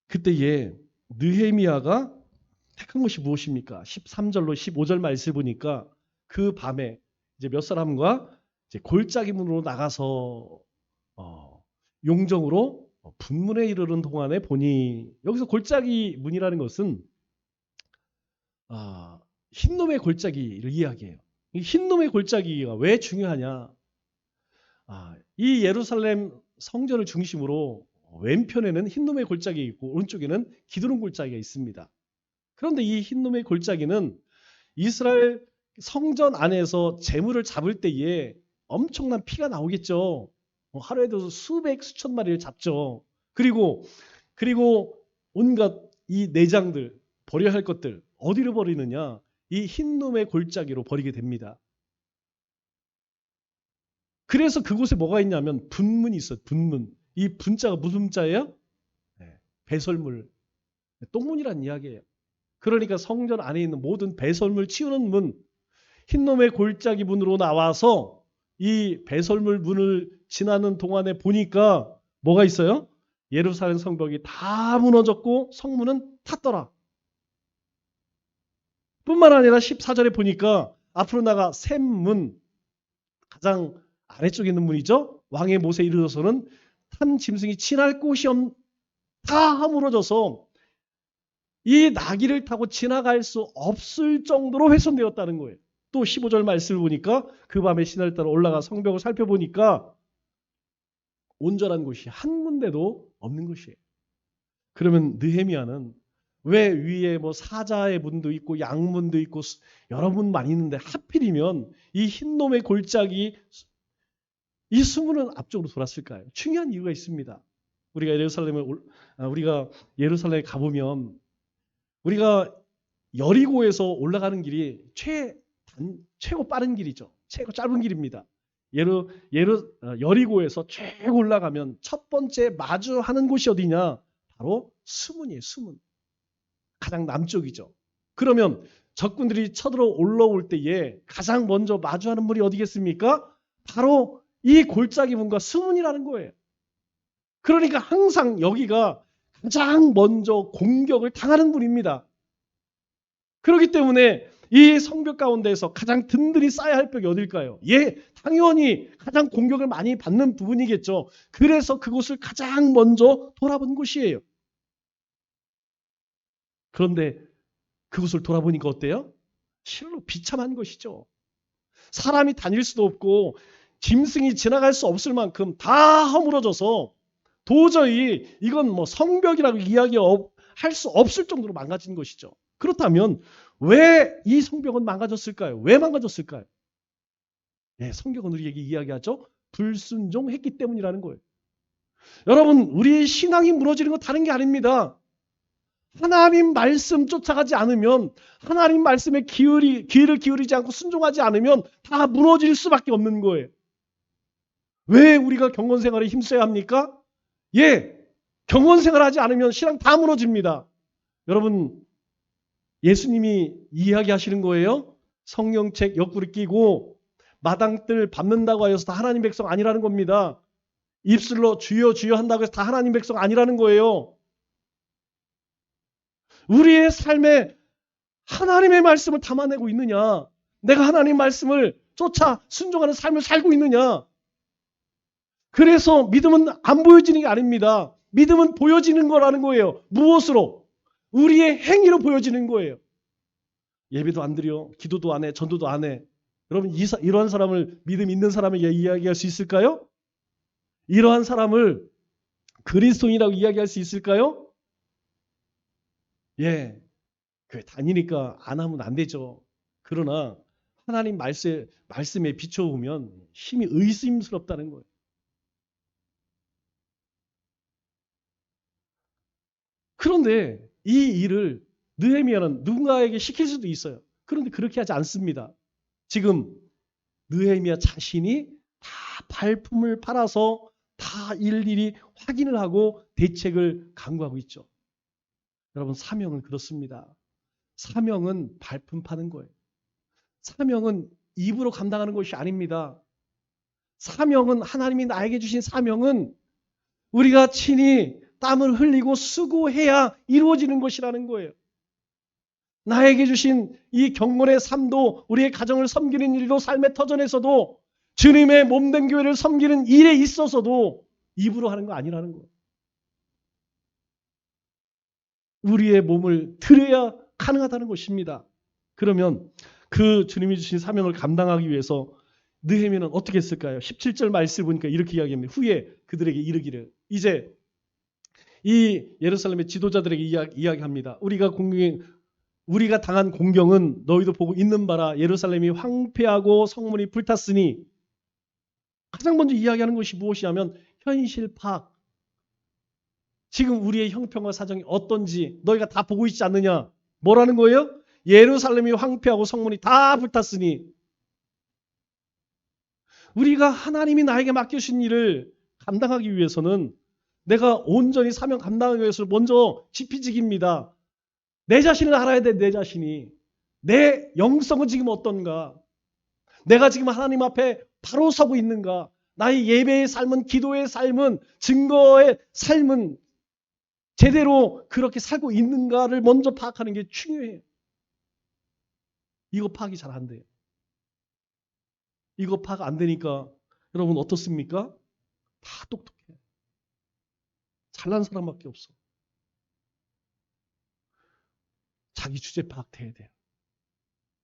그때에 느헤미야가 택한 것이 무엇입니까? 13절로 15절 말씀을 보니까 그 밤에 이제 몇 사람과 이제 골짜기 문으로 나가서 용정으로 분문에 이르는 동안에 보니, 여기서 골짜기 문이라는 것은 흰놈의 골짜기를 이야기해요. 이 흰놈의 골짜기가 왜 중요하냐? 이 예루살렘 성전을 중심으로 왼편에는 흰놈의 골짜기가 있고 오른쪽에는 기드론 골짜기가 있습니다. 그런데 이 흰놈의 골짜기는 이스라엘 성전 안에서 재물을 잡을 때에 엄청난 피가 나오겠죠. 하루에도 수백 수천 마리를 잡죠. 그리고 온갖 이 내장들, 버려야 할 것들 어디로 버리느냐? 이 흰놈의 골짜기로 버리게 됩니다. 그래서 그곳에 뭐가 있냐면 분문이 있어요. 분문. 이 분자가 무슨 문자예요? 배설물. 똥문이란 이야기예요. 그러니까 성전 안에 있는 모든 배설물 치우는 문, 흰놈의 골짜기 문으로 나와서 이 배설물 문을 지나는 동안에 보니까 뭐가 있어요? 예루살렘 성벽이 다 무너졌고 성문은 탔더라. 뿐만 아니라 14절에 보니까 앞으로 나가 샘문, 가장 아래쪽에 있는 문이죠. 왕의 못에 이르러서는 탄 짐승이 지날 곳이 다 무너져서 이 나귀를 타고 지나갈 수 없을 정도로 훼손되었다는 거예요. 또 15절 말씀을 보니까 그 밤에 신을 따라 올라가 성벽을 살펴보니까 온전한 곳이 한 군데도 없는 것이에요. 그러면 느헤미야는 왜 위에 사자의 문도 있고 양문도 있고 여러 문만 있는데 하필이면 이 흰놈의 골짜기 이 수문은 앞쪽으로 돌았을까요? 중요한 이유가 있습니다. 우리가 예루살렘에 가보면 우리가 여리고에서 올라가는 길이 최고 빠른 길이죠. 최고 짧은 길입니다. 여리고에서 쭉 올라가면 첫 번째 마주하는 곳이 어디냐? 바로 수문이에요. 수문. 가장 남쪽이죠. 그러면 적군들이 쳐들어 올라올 때에 가장 먼저 마주하는 문이 어디겠습니까? 바로 이 골짜기 문과 수문이라는 거예요. 그러니까 항상 여기가 가장 먼저 공격을 당하는 문입니다. 그렇기 때문에 이 성벽 가운데에서 가장 든든히 쌓아야 할 벽이 어딜까요? 예, 당연히 가장 공격을 많이 받는 부분이겠죠. 그래서 그곳을 가장 먼저 돌아본 곳이에요. 그런데 그곳을 돌아보니까 어때요? 실로 비참한 것이죠. 사람이 다닐 수도 없고 짐승이 지나갈 수 없을 만큼 다 허물어져서 도저히 이건 뭐 성벽이라고 이야기할 수 없을 정도로 망가진 것이죠. 그렇다면 왜 이 성벽은 망가졌을까요? 왜 망가졌을까요? 네, 성경은 우리에게 이야기하죠. 불순종했기 때문이라는 거예요. 여러분, 우리의 신앙이 무너지는 건 다른 게 아닙니다. 하나님 말씀 쫓아가지 않으면, 하나님 말씀에 귀를 기울이지 않고 순종하지 않으면 다 무너질 수밖에 없는 거예요. 왜 우리가 경건 생활에 힘써야 합니까? 예, 경건 생활하지 않으면 신앙 다 무너집니다. 여러분, 예수님이 이야기하시는 거예요. 성경책 옆구리 끼고 마당들 밟는다고 하여서 다 하나님 백성 아니라는 겁니다. 입술로 주여 주여 한다고 해서 다 하나님 백성 아니라는 거예요. 우리의 삶에 하나님의 말씀을 담아내고 있느냐? 내가 하나님 말씀을 쫓아 순종하는 삶을 살고 있느냐? 그래서 믿음은 안 보여지는 게 아닙니다. 믿음은 보여지는 거라는 거예요. 무엇으로? 우리의 행위로 보여지는 거예요. 예배도 안 드려, 기도도 안 해, 전도도 안 해. 여러분, 이러한 사람을 믿음 있는 사람에게 이야기할 수 있을까요? 이러한 사람을 그리스도인이라고 이야기할 수 있을까요? 예, 교회 다니니까 안 하면 안 되죠. 그러나 하나님 말씀에 비춰보면 힘이 의심스럽다는 거예요. 그런데 이 일을 느헤미야는 누군가에게 시킬 수도 있어요. 그런데 그렇게 하지 않습니다. 지금 느헤미야 자신이 다 발품을 팔아서 다 일일이 확인을 하고 대책을 강구하고 있죠. 여러분, 사명은 그렇습니다. 사명은 발품 파는 거예요. 사명은 입으로 감당하는 것이 아닙니다. 사명은, 하나님이 나에게 주신 사명은 우리가 친히 땀을 흘리고 수고해야 이루어지는 것이라는 거예요. 나에게 주신 이 경건의 삶도, 우리의 가정을 섬기는 일도, 삶의 터전에서도, 주님의 몸된 교회를 섬기는 일에 있어서도 입으로 하는 거 아니라는 거예요. 우리의 몸을 드려야 가능하다는 것입니다. 그러면 그 주님이 주신 사명을 감당하기 위해서 느헤미야는 어떻게 했을까요? 17절 말씀을 보니까 이렇게 이야기합니다. 후에 그들에게 이르기를, 이제 이 예루살렘의 지도자들에게 이야기합니다. 우리가 당한 공경은 너희도 보고 있는 바라. 예루살렘이 황폐하고 성문이 불탔으니. 가장 먼저 이야기하는 것이 무엇이냐면 현실 파악. 지금 우리의 형편과 사정이 어떤지 너희가 다 보고 있지 않느냐. 뭐라는 거예요? 예루살렘이 황폐하고 성문이 다 불탔으니. 우리가 하나님이 나에게 맡겨주신 일을 감당하기 위해서는 내가 온전히 사명 감당하기 위해서 먼저 지피지기입니다. 내 자신을 알아야 돼. 내 자신이. 내 영성은 지금 어떤가? 내가 지금 하나님 앞에 바로 서고 있는가? 나의 예배의 삶은, 기도의 삶은, 증거의 삶은 제대로 그렇게 살고 있는가를 먼저 파악하는 게 중요해요. 이거 파악이 잘 안 돼요. 이거 파악 안 되니까 여러분 어떻습니까? 다 똑똑해. 잘난 사람밖에 없어. 자기 주제 파악돼야 돼요.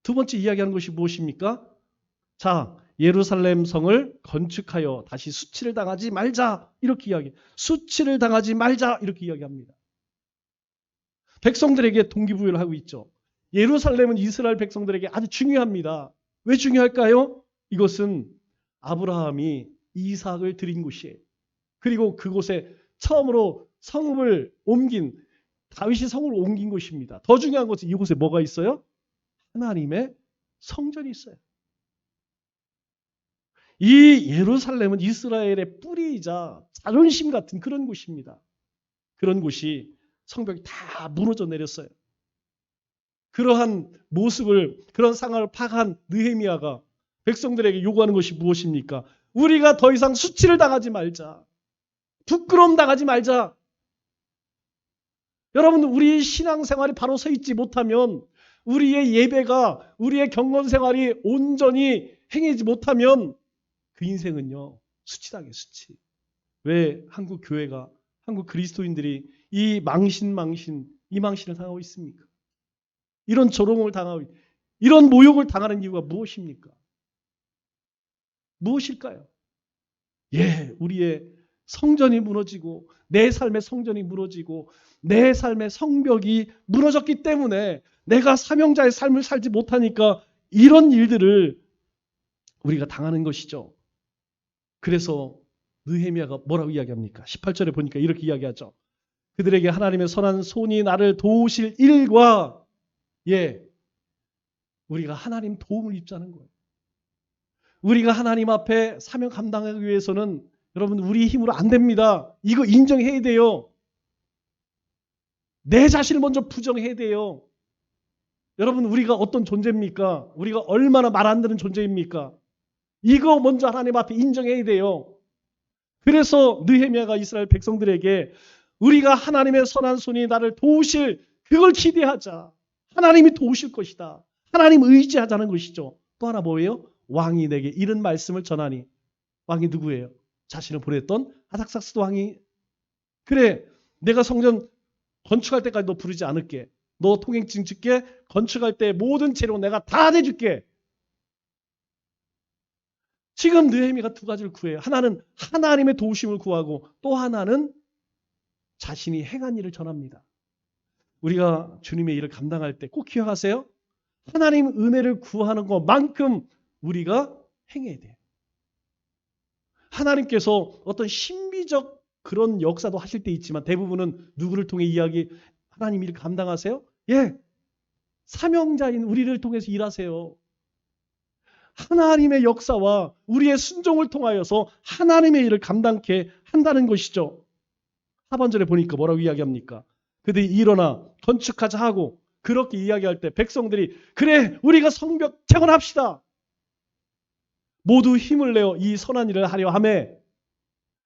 두 번째 이야기하는 것이 무엇입니까? 자, 예루살렘 성을 건축하여 다시 수치를 당하지 말자. 이렇게 이야기해요. 수치를 당하지 말자. 이렇게 이야기합니다. 백성들에게 동기부여를 하고 있죠. 예루살렘은 이스라엘 백성들에게 아주 중요합니다. 왜 중요할까요? 이것은 아브라함이 이삭을 드린 곳이에요. 그리고 그곳에 처음으로 성읍을 옮긴, 다윗이 성을 옮긴 곳입니다. 더 중요한 것은 이곳에 뭐가 있어요? 하나님의 성전이 있어요. 이 예루살렘은 이스라엘의 뿌리이자 자존심 같은 그런 곳입니다. 그런 곳이 성벽이 다 무너져 내렸어요. 그러한 모습을, 그런 상황을 파악한 느헤미야가 백성들에게 요구하는 것이 무엇입니까? 우리가 더 이상 수치를 당하지 말자. 부끄러움 당하지 말자. 여러분, 우리 신앙생활이 바로 서 있지 못하면, 우리의 예배가, 우리의 경건 생활이 온전히 행하지 못하면 그 인생은요, 수치당해, 수치. 왜 한국 교회가, 한국 그리스도인들이 이 이 망신을 당하고 있습니까? 이런 조롱을 당하고, 이런 모욕을 당하는 이유가 무엇입니까? 무엇일까요? 예, 우리의 성전이 무너지고, 내 삶의 성전이 무너지고, 내 삶의 성벽이 무너졌기 때문에 내가 사명자의 삶을 살지 못하니까 이런 일들을 우리가 당하는 것이죠. 그래서 느헤미야가 뭐라고 이야기합니까? 18절에 보니까 이렇게 이야기하죠. 그들에게 하나님의 선한 손이 나를 도우실 일과, 예, 우리가 하나님 도움을 입자는 거예요. 우리가 하나님 앞에 사명 감당하기 위해서는 여러분 우리 힘으로 안 됩니다. 이거 인정해야 돼요. 내 자신을 먼저 부정해야 돼요. 여러분 우리가 어떤 존재입니까? 우리가 얼마나 말 안 듣는 존재입니까? 이거 먼저 하나님 앞에 인정해야 돼요. 그래서 느헤미야가 이스라엘 백성들에게 우리가 하나님의 선한 손이 나를 도우실, 그걸 기대하자. 하나님이 도우실 것이다. 하나님 의지하자는 것이죠. 또 하나 뭐예요? 왕이 내게 이런 말씀을 전하니. 왕이 누구예요? 자신을 보냈던 아닥삭스도 왕이. 그래, 내가 성전 건축할 때까지 너 부르지 않을게. 너 통행증 줄게. 건축할 때 모든 재료 내가 다 내줄게. 지금 느헤미야가 두 가지를 구해요. 하나는 하나님의 도우심을 구하고, 또 하나는 자신이 행한 일을 전합니다. 우리가 주님의 일을 감당할 때 꼭 기억하세요. 하나님 은혜를 구하는 것만큼 우리가 행해야 돼요. 하나님께서 어떤 신비적 그런 역사도 하실 때 있지만 대부분은 누구를 통해 하나님 일을 감당하세요? 예, 사명자인 우리를 통해서 일하세요. 하나님의 역사와 우리의 순종을 통하여서 하나님의 일을 감당케 한다는 것이죠. 하반절에 보니까 뭐라고 이야기합니까? 그들이 일어나 건축하자 하고 그렇게 이야기할 때 백성들이 그래, 우리가 성벽 재건합시다. 모두 힘을 내어 이 선한 일을 하려 하며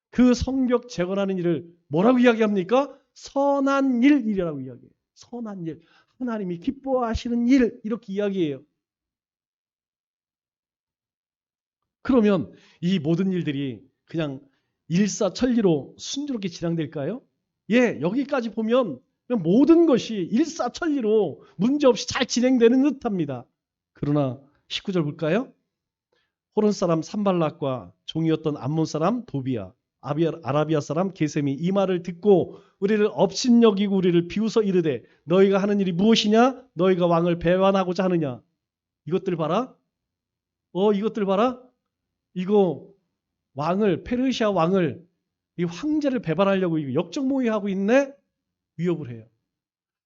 그 성벽 재건하는 일을 뭐라고 이야기합니까? 선한 일이라고 이야기해요. 선한 일. 하나님이 기뻐하시는 일, 이렇게 이야기해요. 그러면 이 모든 일들이 그냥 일사천리로 순조롭게 진행될까요? 예, 여기까지 보면 모든 것이 일사천리로 문제없이 잘 진행되는 듯합니다. 그러나 19절 볼까요? 호론 사람 산발락과 종이었던 암몬 사람 도비야, 아라비아 사람 게셈이 이 말을 듣고 우리를 업신여기고 우리를 비웃어 이르되 너희가 하는 일이 무엇이냐? 너희가 왕을 배반하고자 하느냐? 이것들 봐라. 이것들 봐라. 이거 왕을, 페르시아 왕을, 이 황제를 배반하려고 이거 역적모의하고 있네? 위협을 해요.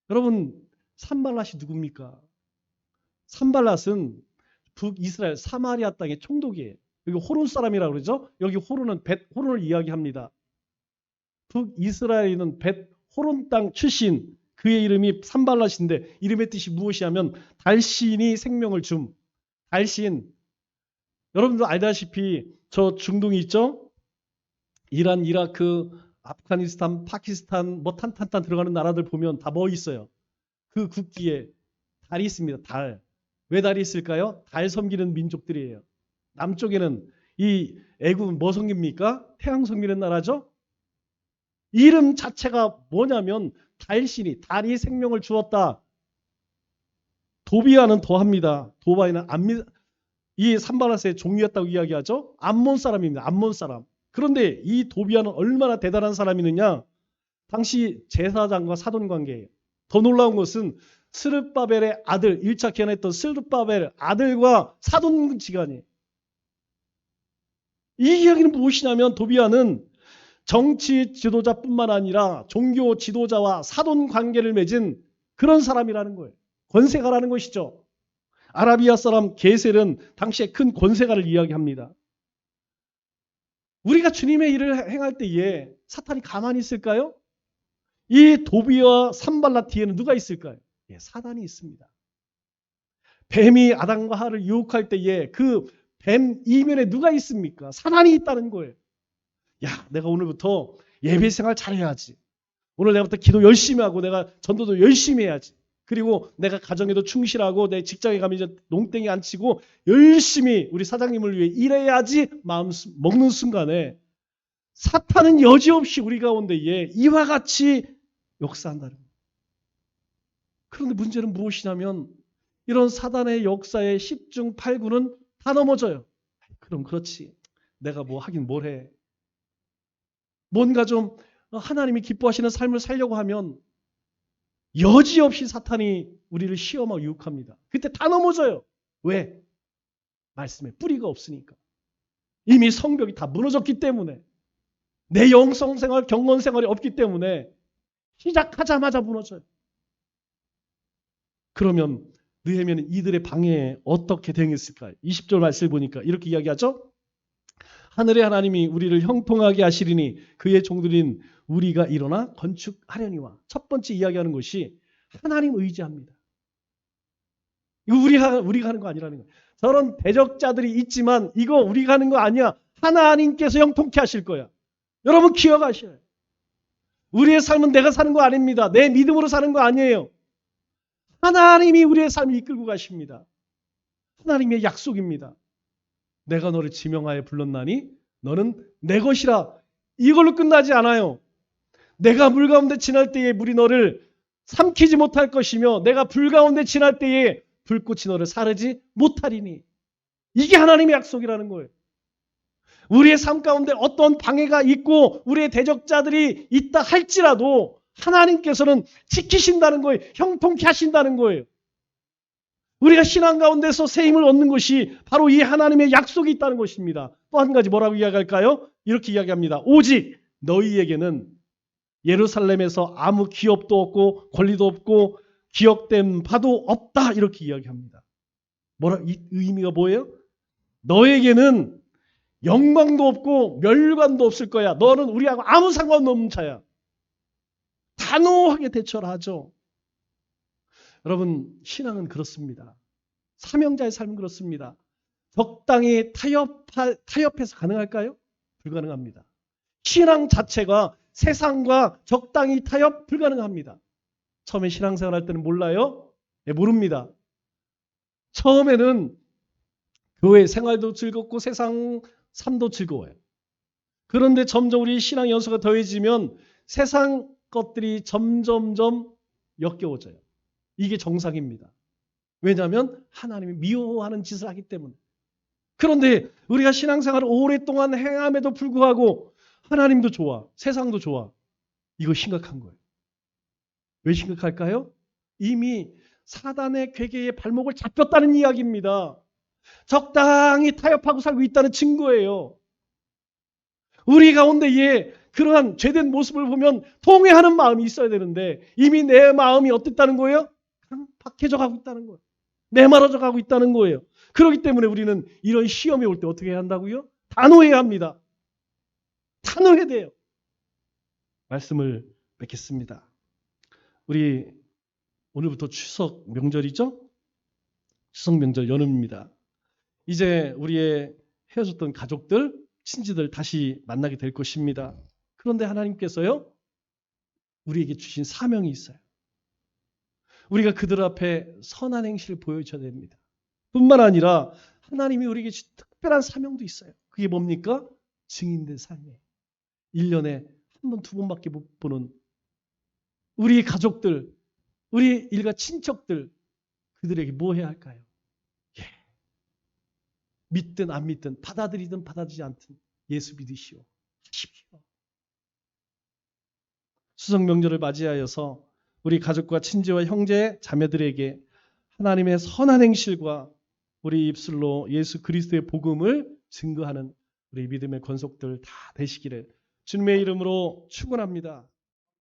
여러분, 산발랏이 누굽니까? 산발랏은 북이스라엘 사마리아 땅의 총독이에요. 여기 호론 사람이라고 그러죠? 여기 호론은 벳호론을 이야기합니다. 북이스라엘은 벳호론 땅 출신, 그의 이름이 산발랏인데 이름의 뜻이 무엇이 하면 달신이 생명을 줌. 달신. 여러분도 알다시피 저 중동이 있죠? 이란, 이라크, 아프가니스탄, 파키스탄, 뭐 탄탄탄 들어가는 나라들 보면 다 뭐 있어요? 그 국기에 달이 있습니다. 달. 왜 달이 있을까요? 달 섬기는 민족들이에요. 남쪽에는 이 애국은 뭐 섬깁니까? 태양 섬기는 나라죠? 이름 자체가 뭐냐면 달신이, 달이 생명을 주었다. 도비아는 더합니다. 도바이는 이 산발랏의 종이었다고 이야기하죠? 암몬 사람입니다. 암몬 사람. 그런데 이 도비아는 얼마나 대단한 사람이느냐? 당시 제사장과 사돈 관계예요. 더 놀라운 것은 스룹바벨의 아들, 1차 기한했던 스룹바벨 아들과 사돈 지간이에요. 이 이야기는 무엇이냐면 도비아는 정치 지도자뿐만 아니라 종교 지도자와 사돈 관계를 맺은 그런 사람이라는 거예요. 권세가라는 것이죠. 아라비아 사람 게셀은 당시에 큰 권세가를 이야기합니다. 우리가 주님의 일을 행할 때에 사탄이 가만히 있을까요? 이 도비와 산발랏 뒤에는 누가 있을까요? 예, 사단이 있습니다. 뱀이 아담과 하와를 유혹할 때에 그 뱀 이면에 누가 있습니까? 사단이 있다는 거예요. 야, 내가 오늘부터 예배 생활 잘해야지. 오늘 내가부터 기도 열심히 하고 내가 전도도 열심히 해야지. 그리고 내가 가정에도 충실하고 내 직장에 가면 이제 농땡이 안 치고 열심히 우리 사장님을 위해 일해야지 마음 먹는 순간에 사탄은 여지없이 우리 가운데에 이와 같이 역사한다는 거예요. 그런데 문제는 무엇이냐면 이런 사단의 역사의 10중 8구는 다 넘어져요. 그럼 그렇지. 내가 뭐 하긴 뭘 해. 뭔가 좀 하나님이 기뻐하시는 삶을 살려고 하면 여지없이 사탄이 우리를 시험하고 유혹합니다. 그때 다 넘어져요. 왜? 말씀에 뿌리가 없으니까. 이미 성벽이 다 무너졌기 때문에. 내 영성생활, 경건생활이 없기 때문에 시작하자마자 무너져요. 그러면 느헤미야는 이들의 방해에 어떻게 대응했을까요? 20절 말씀을 보니까 이렇게 이야기하죠. 하늘의 하나님이 우리를 형통하게 하시리니 그의 종들인 우리가 일어나 건축하려니와. 첫 번째 이야기하는 것이 하나님 의지합니다. 이거 우리가 하는 거 아니라는 거예요. 저런 대적자들이 있지만 이거 우리가 하는 거 아니야. 하나님께서 형통케 하실 거야. 여러분 기억하셔요. 우리의 삶은 내가 사는 거 아닙니다. 내 믿음으로 사는 거 아니에요. 하나님이 우리의 삶을 이끌고 가십니다. 하나님의 약속입니다. 내가 너를 지명하여 불렀나니 너는 내 것이라. 이걸로 끝나지 않아요. 내가 물 가운데 지날 때에 물이 너를 삼키지 못할 것이며 내가 불 가운데 지날 때에 불꽃이 너를 사르지 못하리니. 이게 하나님의 약속이라는 거예요. 우리의 삶 가운데 어떤 방해가 있고 우리의 대적자들이 있다 할지라도 하나님께서는 지키신다는 거예요. 형통케 하신다는 거예요. 우리가 신앙 가운데서 새 힘을 얻는 것이 바로 이 하나님의 약속이 있다는 것입니다. 또 한 가지 뭐라고 이야기할까요? 이렇게 이야기합니다. 오직 너희에게는 예루살렘에서 아무 기업도 없고 권리도 없고 기억된 바도 없다. 이렇게 이야기합니다. 이 의미가 뭐예요? 너에게는 영광도 없고 멸관도 없을 거야. 너는 우리하고 아무 상관없는 자야. 단호하게 대처를 하죠. 여러분 신앙은 그렇습니다. 사명자의 삶은 그렇습니다. 적당히 타협해서 가능할까요? 불가능합니다. 신앙 자체가 세상과 적당히 타협 불가능합니다. 처음에 신앙생활 할 때는 몰라요? 네, 모릅니다. 처음에는 교회 생활도 즐겁고 세상 삶도 즐거워요. 그런데 점점 우리 신앙 연수가 더해지면 세상 것들이 점점점 역겨워져요. 이게 정상입니다. 왜냐하면 하나님이 미워하는 짓을 하기 때문에. 그런데 우리가 신앙생활을 오랫동안 행함에도 불구하고 하나님도 좋아, 세상도 좋아. 이거 심각한 거예요. 왜 심각할까요? 이미 사단의 괴계에 발목을 잡혔다는 이야기입니다. 적당히 타협하고 살고 있다는 증거예요. 우리 가운데에 그러한 죄된 모습을 보면 통회하는 마음이 있어야 되는데 이미 내 마음이 어땠다는 거예요? 박해져 가고 있다는 거예요. 메말아져 가고 있다는 거예요. 그렇기 때문에 우리는 이런 시험이 올 때 어떻게 해야 한다고요? 단호해야 합니다. 단호해야 돼요. 말씀을 맺겠습니다. 우리 오늘부터 추석 명절이죠? 추석 명절 연휴입니다. 이제 우리의 헤어졌던 가족들, 친지들 다시 만나게 될 것입니다. 그런데 하나님께서요, 우리에게 주신 사명이 있어요. 우리가 그들 앞에 선한 행실을 보여줘야 됩니다. 뿐만 아니라 하나님이 우리에게 주신 특별한 사명도 있어요. 그게 뭡니까? 증인된 삶이에요. 1년에 한 번, 두 번밖에 못 보는 우리 가족들, 우리 일가 친척들, 그들에게 뭐 해야 할까요? 믿든 안 믿든 받아들이든 받아들이지 않든 예수 믿으시오. 하십시오. 추석 명절을 맞이하여서 우리 가족과 친지와 형제, 자매들에게 하나님의 선한 행실과 우리 입술로 예수 그리스도의 복음을 증거하는 우리 믿음의 권속들 다 되시기를 주님의 이름으로 축원합니다.